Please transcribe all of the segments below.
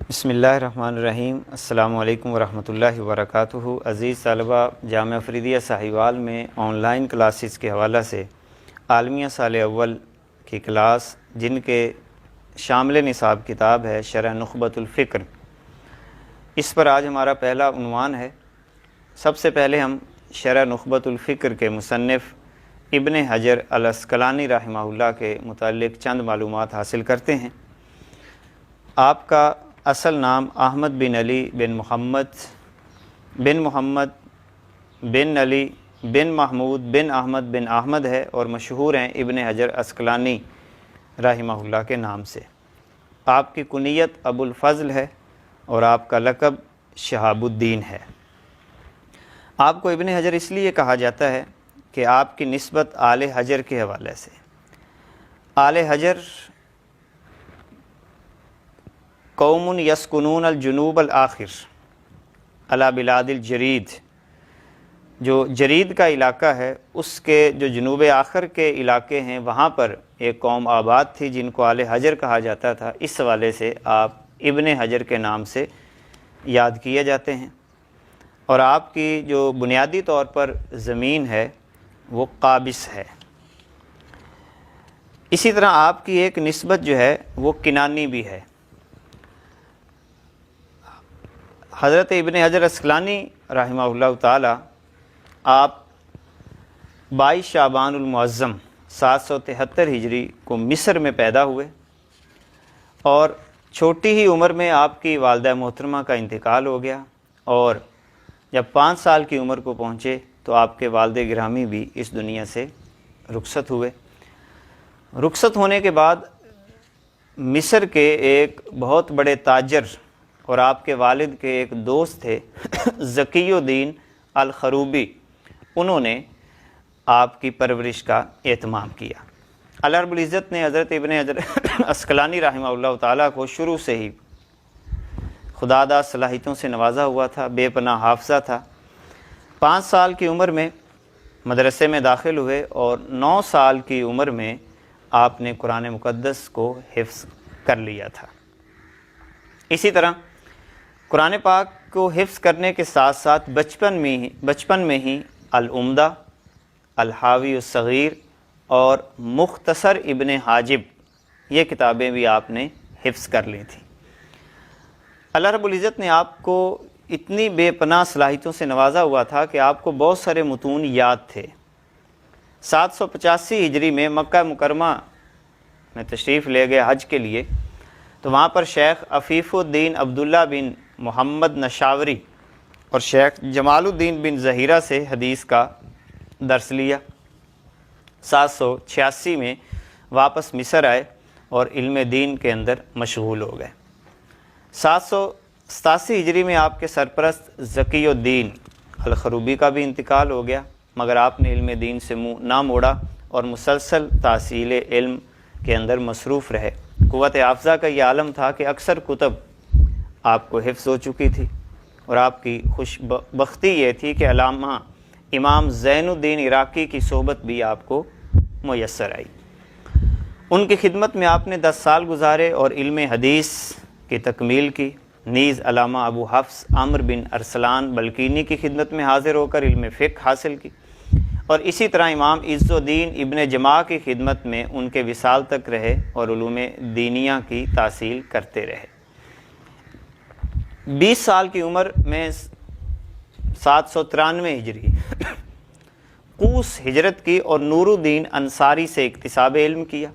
بسم اللہ الرحمن الرحیم۔ السلام علیکم ورحمۃ اللہ وبرکاتہ۔ عزیز طلبہ، جامعہ فریدیہ ساہیوال میں آن لائن کلاسز کے حوالہ سے عالمیہ سال اول کی کلاس، جن کے شامل نصاب کتاب ہے شرح نخبۃ الفکر، اس پر آج ہمارا پہلا عنوان ہے۔ سب سے پہلے ہم شرح نخبۃ الفکر کے مصنف ابن حجر العسقلانی رحمہ اللہ کے متعلق چند معلومات حاصل کرتے ہیں۔ آپ کا اصل نام احمد بن علی بن محمد بن علی بن محمود بن احمد ہے اور مشہور ہیں ابن حجر عسقلانی رحمہ اللہ کے نام سے۔ آپ کی کنیت ابو الفضل ہے اور آپ کا لقب شہاب الدین ہے۔ آپ کو ابن حجر اس لیے کہا جاتا ہے کہ آپ کی نسبت آل حجر کے حوالے سے۔ آل حجر قوم یسکنون الجنوب الآخر علی بلاد الجرید، جو جرید کا علاقہ ہے اس کے جو جنوب آخر کے علاقے ہیں، وہاں پر ایک قوم آباد تھی جن کو آل حجر کہا جاتا تھا۔ اس حوالے سے آپ ابن حجر کے نام سے یاد کیے جاتے ہیں، اور آپ کی جو بنیادی طور پر زمین ہے وہ قابس ہے۔ اسی طرح آپ کی ایک نسبت جو ہے وہ کنانی بھی ہے۔ حضرت ابن حجر عسقلانی رحمہ اللہ تعالی آپ 22 شعبان المعظم 773 ہجری کو مصر میں پیدا ہوئے، اور چھوٹی ہی عمر میں آپ کی والدہ محترمہ کا انتقال ہو گیا، اور جب 5 سال کی عمر کو پہنچے تو آپ کے والد گرامی بھی اس دنیا سے رخصت ہوئے۔ رخصت ہونے کے بعد مصر کے ایک بہت بڑے تاجر اور آپ کے والد کے ایک دوست تھے ذکی الدین الخروبی، انہوں نے آپ کی پرورش کا اہتمام کیا۔ اللہ رب العزت نے حضرت ابن حجر عسقلانی رحمہ اللہ تعالیٰ کو شروع سے ہی خداداد صلاحیتوں سے نوازا ہوا تھا، بے پناہ حافظہ تھا۔ 5 سال کی عمر میں مدرسے میں داخل ہوئے، اور 9 سال کی عمر میں آپ نے قرآن مقدس کو حفظ کر لیا تھا۔ اسی طرح قرآن پاک کو حفظ کرنے کے ساتھ ساتھ بچپن میں ہی العمدہ، الحاوی الصغیر اور مختصر ابن حاجب، یہ کتابیں بھی آپ نے حفظ کر لی تھیں۔ اللہ رب العزت نے آپ کو اتنی بے پناہ صلاحیتوں سے نوازا ہوا تھا کہ آپ کو بہت سارے متون یاد تھے۔ 785 ہجری میں مکہ مکرمہ میں تشریف لے گئے حج کے لیے، تو وہاں پر شیخ عفیف الدین عبداللہ بن محمد نشاوری اور شیخ جمال الدین بن ظہیرہ سے حدیث کا درس لیا۔ 786 میں واپس مصر آئے اور علم دین کے اندر مشغول ہو گئے۔ 787 ہجری میں آپ کے سرپرست ذکی الدین الخروبی کا بھی انتقال ہو گیا، مگر آپ نے علم دین سے منہ نہ موڑا اور مسلسل تحصیل علم کے اندر مصروف رہے۔ قوت حافظہ کا یہ عالم تھا کہ اکثر کتب آپ کو حفظ ہو چکی تھی، اور آپ کی خوش بختی یہ تھی کہ علامہ امام زین الدین عراقی کی صحبت بھی آپ کو میسر آئی۔ ان کی خدمت میں آپ نے 10 سال گزارے اور علم حدیث کی تکمیل کی۔ نیز علامہ ابو حفص عمرو بن ارسلان بلقینی کی خدمت میں حاضر ہو کر علم فقہ حاصل کی، اور اسی طرح امام عز الدین ابن جماع کی خدمت میں ان کے وصال تک رہے اور علوم دینیہ کی تحصیل کرتے رہے۔ 20 سال کی عمر میں 793 ہجری کوس ہجرت کی اور نور الدین انصاری سے اکتساب علم کیا۔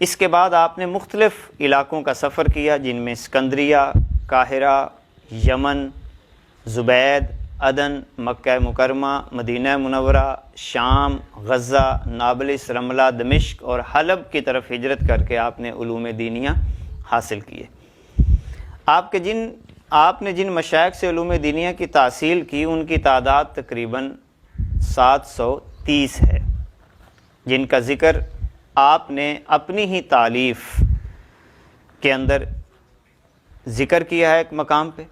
اس کے بعد آپ نے مختلف علاقوں کا سفر کیا، جن میں اسکندریہ، قاہرہ، یمن، زبید، عدن، مکہ مکرمہ، مدینہ منورہ، شام، غزہ، نابلس، رملہ، دمشق اور حلب کی طرف ہجرت کر کے آپ نے علوم دینیہ حاصل کیے۔ آپ نے جن مشائخ سے علوم دینیہ کی تحصیل کی، ان کی تعداد تقریباً 730 ہے، جن کا ذکر آپ نے اپنی ہی تالیف کے اندر ذکر کیا ہے ایک مقام پہ۔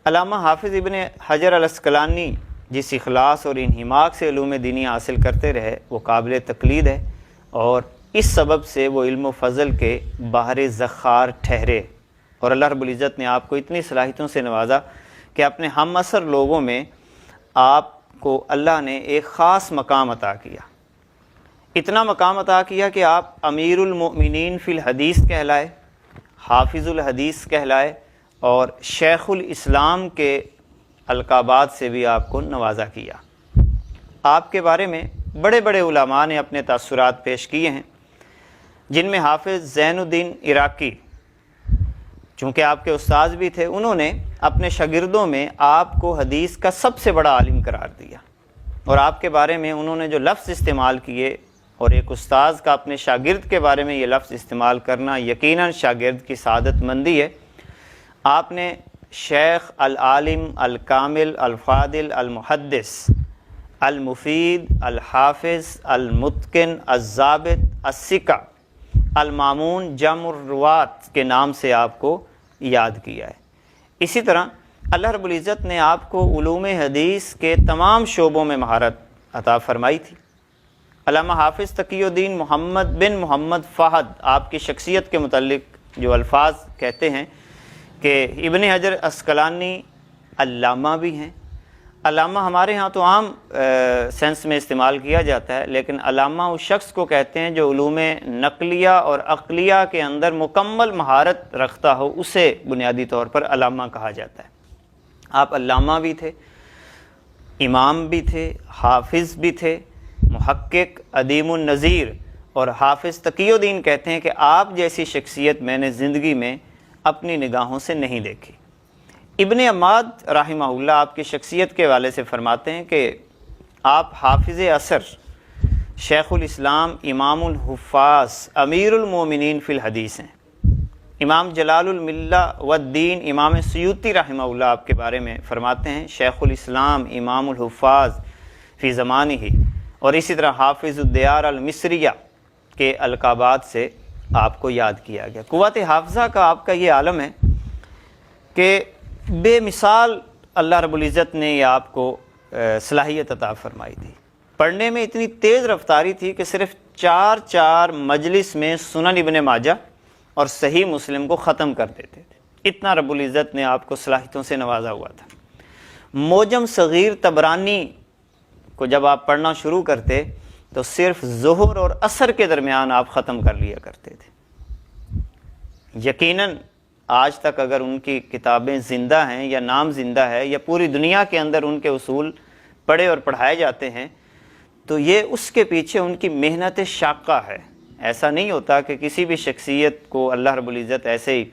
علامہ حافظ ابن حجر العسقلانی جس اخلاص اور انہماک سے علوم دینی حاصل کرتے رہے، وہ قابل تقلید ہے، اور اس سبب سے وہ علم و فضل کے بحر ذخار ٹھہرے اور اللہ رب العزت نے آپ کو اتنی صلاحیتوں سے نوازا کہ اپنے ہم عصر لوگوں میں آپ کو اللہ نے ایک خاص مقام عطا کیا، اتنا مقام عطا کیا کہ آپ امیر المؤمنین فی الحدیث کہلائے، حافظ الحدیث کہلائے، اور شیخ الاسلام کے القابات سے بھی آپ کو نوازا کیا۔ آپ کے بارے میں بڑے بڑے علماء نے اپنے تاثرات پیش کیے ہیں، جن میں حافظ زین الدین عراقی، چونکہ آپ کے استاذ بھی تھے، انہوں نے اپنے شاگردوں میں آپ کو حدیث کا سب سے بڑا عالم قرار دیا، اور آپ کے بارے میں انہوں نے جو لفظ استعمال کیے، اور ایک استاذ کا اپنے شاگرد کے بارے میں یہ لفظ استعمال کرنا یقیناً شاگرد کی سعادت مندی ہے۔ آپ نے شیخ العالم الکامل الفاضل المحدث المفید الحافظ المتقن الضابط الثقہ المامون جمع الروات کے نام سے آپ کو یاد کیا ہے۔ اسی طرح اللہ رب العزت نے آپ کو علوم حدیث کے تمام شعبوں میں مہارت عطا فرمائی تھی۔ علامہ حافظ تقی الدین محمد بن محمد فہد آپ کی شخصیت کے متعلق جو الفاظ کہتے ہیں کہ ابن حجر عسقلانی علامہ بھی ہیں۔ علامہ ہمارے ہاں تو عام سینس میں استعمال کیا جاتا ہے، لیکن علامہ اس شخص کو کہتے ہیں جو علوم نقلیہ اور عقلیہ کے اندر مکمل مہارت رکھتا ہو، اسے بنیادی طور پر علامہ کہا جاتا ہے۔ آپ علامہ بھی تھے، امام بھی تھے، حافظ بھی تھے، محقق، عدیم النظیر، اور حافظ تقی الدین کہتے ہیں کہ آپ جیسی شخصیت میں نے زندگی میں اپنی نگاہوں سے نہیں دیکھی۔ ابن عماد رحمہ اللہ آپ کی شخصیت کے حوالے سے فرماتے ہیں کہ آپ حافظ عصر، شیخ الاسلام، امام الحفاظ، امیر المومنین فی الحدیث ہیں۔ امام جلال الملہ والدین امام سیوطی رحمہ اللہ آپ کے بارے میں فرماتے ہیں شیخ الاسلام، امام الحفاظ فی زمانہ ہی، اور اسی طرح حافظ الدیار المصریہ کے القابات سے آپ کو یاد کیا گیا۔ قوت حافظہ کا آپ کا یہ عالم ہے کہ بے مثال اللہ رب العزت نے یہ آپ کو صلاحیت عطا فرمائی تھی۔ پڑھنے میں اتنی تیز رفتاری تھی کہ صرف چار مجلس میں سنن ابن ماجہ اور صحیح مسلم کو ختم کر دیتے تھے، اتنا رب العزت نے آپ کو صلاحیتوں سے نوازا ہوا تھا۔ موجم صغیر طبرانی کو جب آپ پڑھنا شروع کرتے تو صرف ظہر اور عصر کے درمیان آپ ختم کر لیا کرتے تھے۔ یقیناً آج تک اگر ان کی کتابیں زندہ ہیں یا نام زندہ ہے یا پوری دنیا کے اندر ان کے اصول پڑھے اور پڑھائے جاتے ہیں تو یہ اس کے پیچھے ان کی محنت شاقہ ہے۔ ایسا نہیں ہوتا کہ کسی بھی شخصیت کو اللہ رب العزت ایسے ہی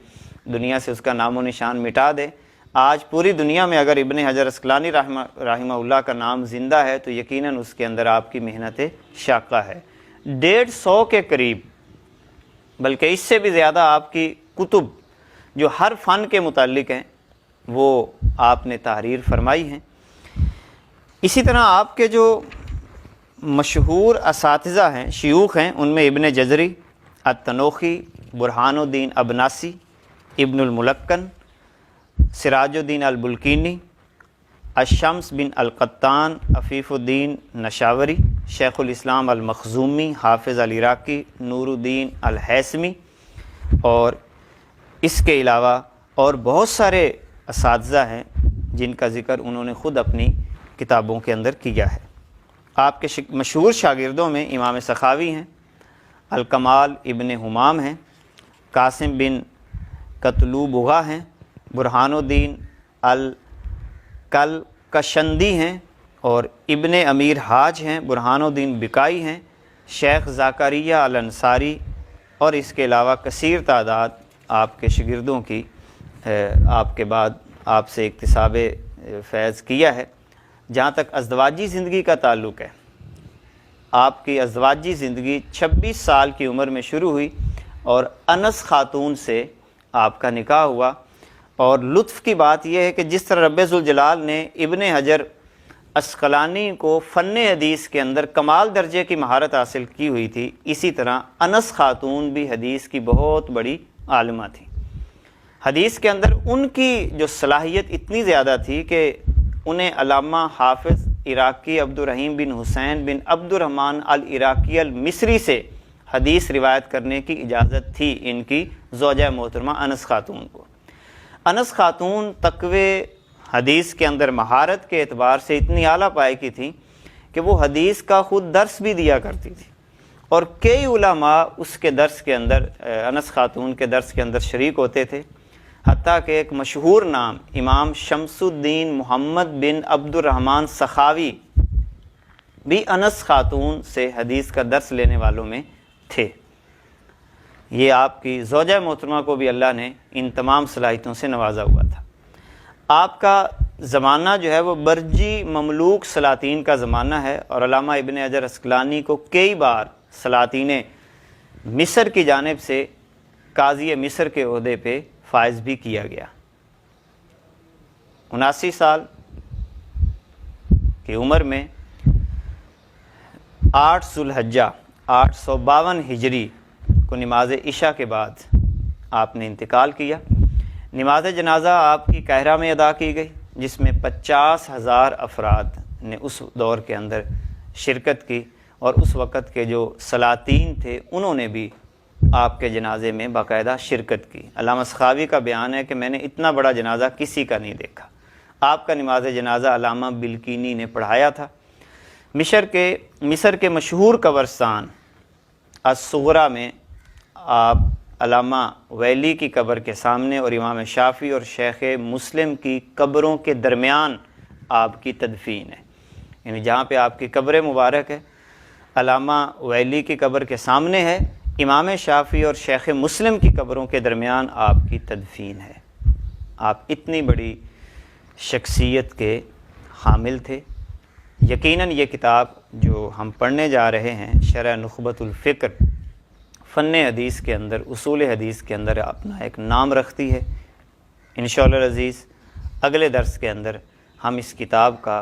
دنیا سے اس کا نام و نشان مٹا دے۔ آج پوری دنیا میں اگر ابن حجر عسقلانی رحمہ اللہ کا نام زندہ ہے تو یقیناً اس کے اندر آپ کی محنت شاقہ ہے۔ 150 کے قریب بلکہ اس سے بھی زیادہ آپ کی کتب جو ہر فن کے متعلق ہیں وہ آپ نے تحریر فرمائی ہیں۔ اسی طرح آپ کے جو مشہور اساتذہ ہیں، شیوخ ہیں، ان میں ابن جزری، التنوخی، برہان الدین ابناسی، ابن الملکن، سراج الدین البلکینی، الشمس بن القطان، عفیف الدین نشاوری، شیخ الاسلام المخزومی، حافظ العراقی، نور الدین الحیثمی، اور اس کے علاوہ اور بہت سارے اساتذہ ہیں جن کا ذکر انہوں نے خود اپنی کتابوں کے اندر کیا ہے۔ آپ کے مشہور شاگردوں میں امام سخاوی ہیں، الکمال ابن حمام ہیں، قاسم بن قتلوبغہ ہیں، برہان الدین الکلکشندی ہیں، اور ابن امیر حاج ہیں، برہان الدین بکائی ہیں، شیخ زکریہ الانصاری، اور اس کے علاوہ کثیر تعداد آپ کے شاگردوں کی آپ کے بعد آپ سے اکتساب فیض کیا ہے۔ جہاں تک ازدواجی زندگی کا تعلق ہے، آپ کی ازدواجی زندگی 26 سال کی عمر میں شروع ہوئی اور انس خاتون سے آپ کا نکاح ہوا، اور لطف کی بات یہ ہے کہ جس طرح رب ذوالجلال نے ابن حجر عسقلانی کو فن حدیث کے اندر کمال درجے کی مہارت حاصل کی ہوئی تھی، اسی طرح انس خاتون بھی حدیث کی بہت بڑی عالمہ تھی۔ حدیث کے اندر ان کی جو صلاحیت اتنی زیادہ تھی کہ انہیں علامہ حافظ عراقی عبد الرحیم بن حسین بن عبد الرحمن العراقی المصری سے حدیث روایت کرنے کی اجازت تھی ان کی زوجہ محترمہ انس خاتون کو۔ انس خاتون تقوی حدیث کے اندر مہارت کے اعتبار سے اتنی اعلیٰ پائے کی تھیں کہ وہ حدیث کا خود درس بھی دیا کرتی تھی، اور کئی علماء اس کے درس کے اندر، انس خاتون کے درس کے اندر شریک ہوتے تھے، حتیٰ کہ ایک مشہور نام امام شمس الدین محمد بن عبد الرحمن سخاوی بھی انس خاتون سے حدیث کا درس لینے والوں میں تھے۔ یہ آپ کی زوجہ محترمہ کو بھی اللہ نے ان تمام صلاحیتوں سے نوازا ہوا تھا۔ آپ کا زمانہ جو ہے وہ برجی مملوک سلاطین کا زمانہ ہے، اور علامہ ابن حجر عسقلانی کو کئی بار سلاطین مصر کی جانب سے قاضی مصر کے عہدے پہ فائز بھی کیا گیا۔ 79 سال کی عمر میں 8 ذو الحجہ 852 ہجری کو نماز عشاء کے بعد آپ نے انتقال کیا۔ نماز جنازہ آپ کی قاہرہ میں ادا کی گئی، جس میں 50,000 افراد نے اس دور کے اندر شرکت کی، اور اس وقت کے جو سلاطین تھے انہوں نے بھی آپ کے جنازے میں باقاعدہ شرکت کی۔ علامہ سخاوی کا بیان ہے کہ میں نے اتنا بڑا جنازہ کسی کا نہیں دیکھا۔ آپ کا نماز جنازہ علامہ بلقینی نے پڑھایا تھا۔ مصر کے مشہور قبرستان الصغریٰ میں آپ علامہ ویلی کی قبر کے سامنے اور امام شافعی اور شیخ مسلم کی قبروں کے درمیان آپ کی تدفین ہے، یعنی جہاں پہ آپ کی قبر مبارک ہے علامہ ویلی کی قبر کے سامنے ہے، امام شافعی اور شیخ مسلم کی قبروں کے درمیان آپ کی تدفین ہے۔ آپ اتنی بڑی شخصیت کے حامل تھے۔ یقیناً یہ کتاب جو ہم پڑھنے جا رہے ہیں، شرح نخبۃ الفکر، فن حدیث کے اندر، اصول حدیث کے اندر اپنا ایک نام رکھتی ہے۔ انشاءاللہ العزیز اگلے درس کے اندر ہم اس کتاب کا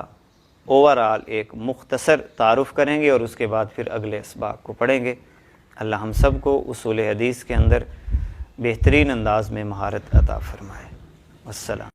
اوورآل ایک مختصر تعارف کریں گے، اور اس کے بعد پھر اگلے اسباق کو پڑھیں گے۔ اللہ ہم سب کو اصول حدیث کے اندر بہترین انداز میں مہارت عطا فرمائے۔ والسلام۔